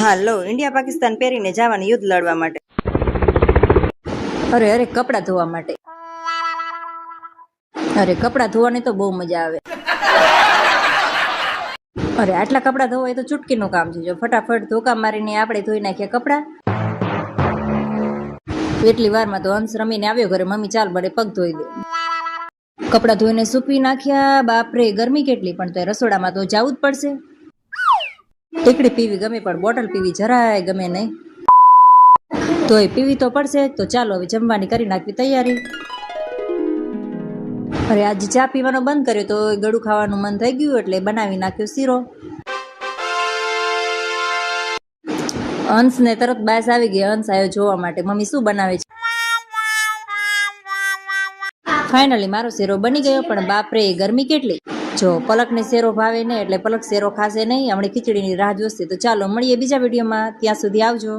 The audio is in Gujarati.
હા લો, ઇન્ડિયા પાકિસ્તાન પહેરીને જવાની યુદ્ધ લડવા માટે. અરે અરે કપડાં ધોવા માટે. અરે કપડાં ધોવાની તો બહુ મજા આવે. અરે આટલા કપડાં ધોવા એ તો ચૂટકીનું કામ છે. જો ફટાફટ ધોકા મારીને આપણે ધોઈ નાખીએ કપડાં. એટલી વારમાં તો હંસ રમીને આવ્યો ઘરે. મમ્મી ચાલ બડે પગ ધોઈ દે. કપડાં ધોઈને સૂકવી નાખ્યા. બાપરે ગરમી કેટલી, પણ તો રસોડામાં તો જવું જ પડશે. ટીકડી પીવી ગમે પણ બોટલ પીવી જરાય ગમે નહીં. તોય પીવી તો પડશે. તો ચાલો હવે જમવાની કરી નાખવી તૈયારી. અરે આજે ચા પીવાનો બંધ કર્યો તો ગળું ખાવાનું મન થઈ ગયું એટલે બનાવી નાખ્યો શીરો. હંસને તરત બાસ આવી ગઈ. હંસ આવ્યો જોવા માટે મમ્મી શું બનાવે છે. ફાઇનલી મારો શેરો બની ગયો, પણ બાપરે ગરમી કેટલી. જો પલકને શેરો ભાવે નહીં એટલે પલક શેરો ખાશે નહીં. હમણાં ખીચડીની રાહ જોશે. તો ચાલો મળીએ બીજા વિડીયોમાં. ત્યાં સુધી આવજો.